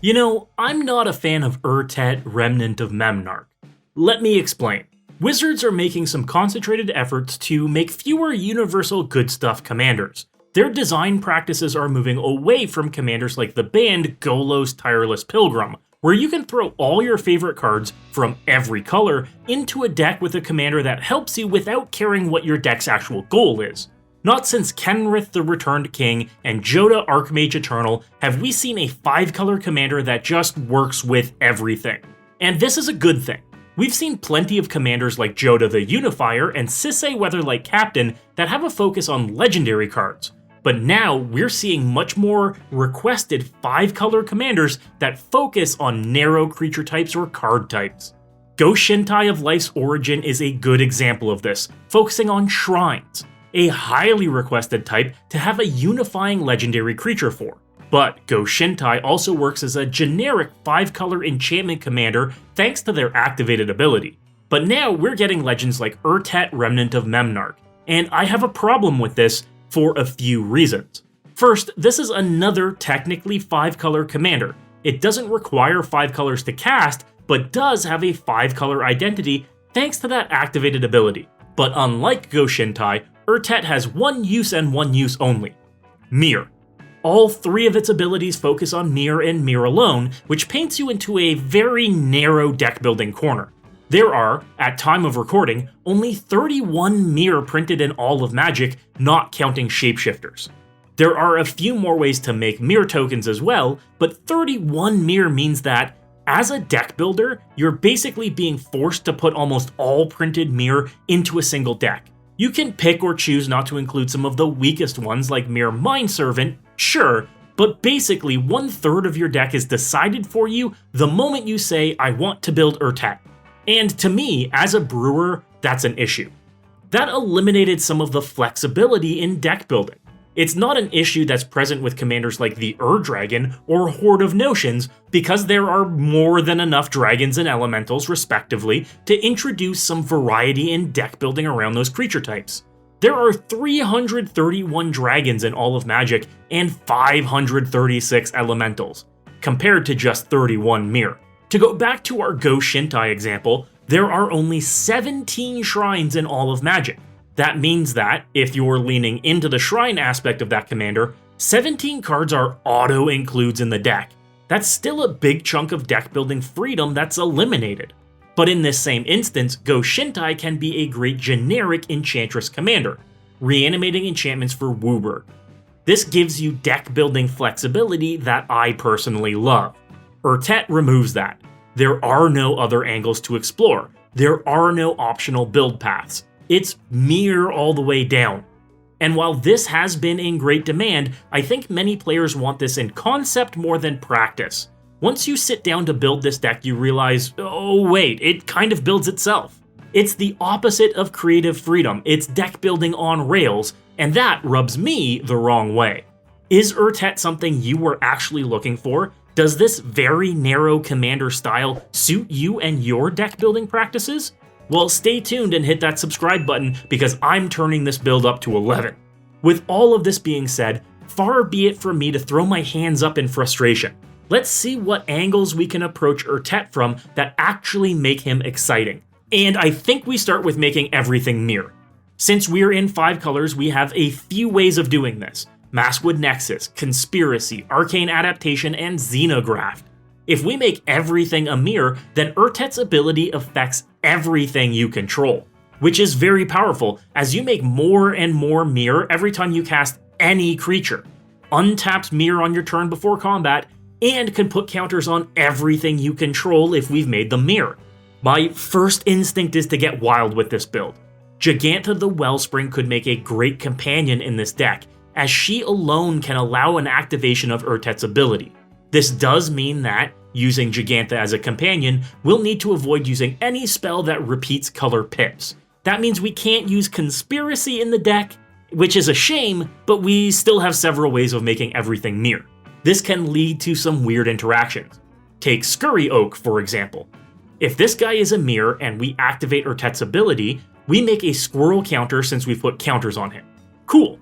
You know, I'm not a fan of Urtet, Remnant of Memnarch. Let me explain. Wizards are making some concentrated efforts to make fewer universal good stuff commanders. Their design practices are moving away from commanders like the banned Golos Tireless Pilgrim, where you can throw all your favorite cards from every color into a deck with a commander that helps you without caring what your deck's actual goal is. Not since Kenrith the Returned King and Jodah Archmage Eternal have we seen a 5-color commander that just works with everything. And this is a good thing. We've seen plenty of commanders like Jodah the Unifier and Sisay Weatherlight Captain that have a focus on legendary cards. But now we're seeing much more requested 5-color commanders that focus on narrow creature types or card types. Ghost Shintai of Life's Origin is a good example of this, focusing on shrines, a highly requested type to have a unifying legendary creature for. But Ghost Shintai also works as a generic 5-color enchantment commander thanks to their activated ability. But now we're getting legends like Urtet Remnant of Memnarch, and I have a problem with this for a few reasons. First, this is another technically 5-color commander. It doesn't require 5 colors to cast, but does have a 5-color identity thanks to that activated ability. But unlike Ghost Shintai, Urtet has one use and one use only: Mirror. All 3 of its abilities focus on Mirror and Mirror alone, which paints you into a very narrow deck building corner. There are, at time of recording, only 31 Mirror printed in all of Magic, not counting shapeshifters. There are a few more ways to make Mirror tokens as well, but 31 Mirror means that, as a deck builder, you're basically being forced to put almost all printed Mirror into a single deck. You can pick or choose not to include some of the weakest ones like Mirror Mindservant, sure, but basically 1/3 of your deck is decided for you the moment you say, I want to build Urtet. And to me, as a brewer, that's an issue. That eliminated some of the flexibility in deck building. It's not an issue that's present with commanders like the Dragon or Horde of Notions, because there are more than enough dragons and elementals, respectively, to introduce some variety in deck building around those creature types. There are 331 dragons in all of Magic and 536 elementals, compared to just 31 Mirror. To go back to our Ghost Shintai example, there are only 17 shrines in all of Magic. That means that, if you're leaning into the shrine aspect of that commander, 17 cards are auto-includes in the deck. That's still a big chunk of deck building freedom that's eliminated. But in this same instance, Ghost Shintai can be a great generic Enchantress commander, reanimating enchantments for WooBird. This gives you deck building flexibility that I personally love. Urtet removes that. There are no other angles to explore. There are no optional build paths. It's Mirror all the way down. And while this has been in great demand, I think many players want this in concept more than practice. Once you sit down to build this deck, you realize, oh wait, it kind of builds itself. It's the opposite of creative freedom, it's deck building on rails, and that rubs me the wrong way. Is Urtet something you were actually looking for? Does this very narrow commander style suit you and your deck building practices? Well, stay tuned and hit that subscribe button because I'm turning this build up to 11. With all of this being said, far be it from me to throw my hands up in frustration. Let's see what angles we can approach Urtet from that actually make him exciting. And I think we start with making everything Mirror. Since we're in 5 colors, we have a few ways of doing this: Maskwood Nexus, Conspiracy, Arcane Adaptation, and Xenograft. If we make everything a Mirror, then Urtet's ability affects everything you control, which is very powerful as you make more and more Mirror every time you cast any creature, untaps Mirror on your turn before combat, and can put counters on everything you control if we've made them Mirror. My first instinct is to get wild with this build. Giganta the Wellspring could make a great companion in this deck, as she alone can allow an activation of Urtet's ability. This does mean that, using Giganta as a companion, we'll need to avoid using any spell that repeats color pips. That means we can't use Conspiracy in the deck, which is a shame, but we still have several ways of making everything Mirror. This can lead to some weird interactions. Take Scurry Oak, for example. If this guy is a Mirror and we activate Urtet's ability, we make a squirrel counter since we've put counters on him. Cool.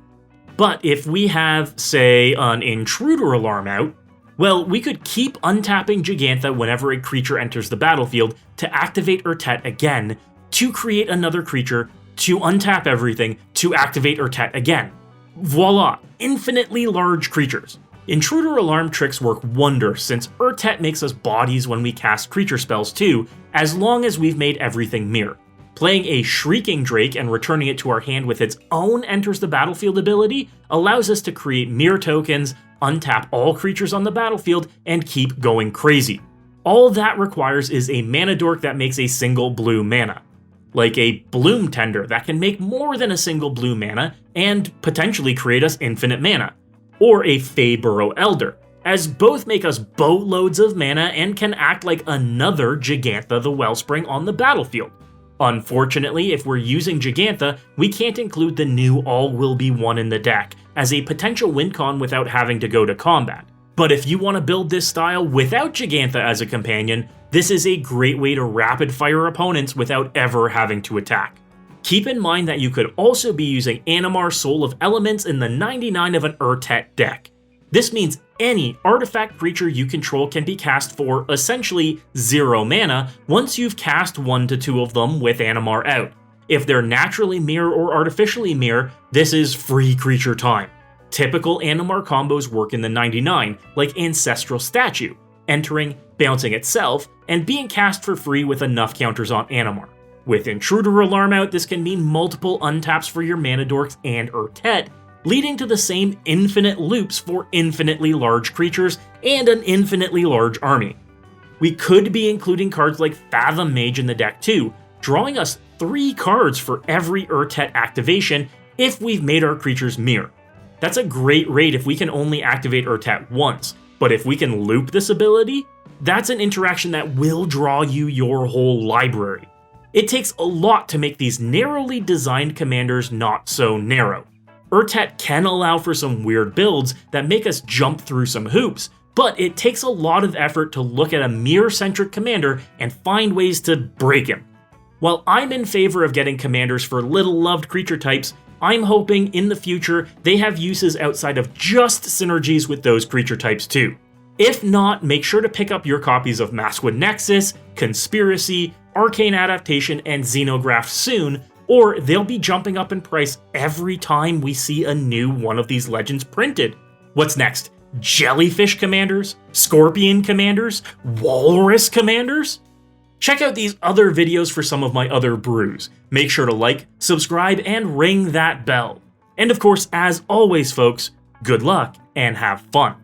But if we have, say, an Intruder Alarm out, Well, we could keep untapping Gigantha whenever a creature enters the battlefield to activate Urtet again, to create another creature, to untap everything, to activate Urtet again. Voila, infinitely large creatures. Intruder Alarm tricks work wonders since Urtet makes us bodies when we cast creature spells too, as long as we've made everything mirror. Playing a Shrieking Drake and returning it to our hand with its own Enters the Battlefield ability allows us to create mirror tokens, untap all creatures on the battlefield, and keep going crazy. All that requires is a mana dork that makes a single blue mana. Like a Bloom Tender that can make more than a single blue mana and potentially create us infinite mana. Or a Fey Burrow Elder, as both make us boatloads of mana and can act like another Gigantha the Wellspring on the battlefield. Unfortunately, if we're using Gigantha, we can't include the new All Will Be One in the deck as a potential win con without having to go to combat. But if you want to build this style without Gigantha as a companion, this is a great way to rapid fire opponents without ever having to attack. Keep in mind that you could also be using Animar Soul of Elements in the 99 of an Urtet deck. This means any artifact creature you control can be cast for essentially 0 mana once you've cast 1 to 2 of them with Animar out. If they're naturally mirror or artificially mirror, this is free creature time. Typical Animar combos work in the 99, like Ancestral Statue, entering, bouncing itself, and being cast for free with enough counters on Animar. With Intruder Alarm out, this can mean multiple untaps for your mana dorks and Urtet, leading to the same infinite loops for infinitely large creatures and an infinitely large army. We could be including cards like Fathom Mage in the deck too, drawing us 3 cards for every Urtet activation if we've made our creatures mirror. That's a great rate if we can only activate Urtet once, but if we can loop this ability, that's an interaction that will draw you your whole library. It takes a lot to make these narrowly designed commanders not so narrow. Urtet can allow for some weird builds that make us jump through some hoops, but it takes a lot of effort to look at a mirror-centric commander and find ways to break him. While I'm in favor of getting commanders for little-loved creature types, I'm hoping in the future they have uses outside of just synergies with those creature types too. If not, make sure to pick up your copies of Maskwood Nexus, Conspiracy, Arcane Adaptation, and Xenograph soon, or they'll be jumping up in price every time we see a new one of these legends printed. What's next? Jellyfish commanders? Scorpion commanders? Walrus commanders? Check out these other videos for some of my other brews. Make sure to like, subscribe, and ring that bell. And of course, as always folks, good luck and have fun.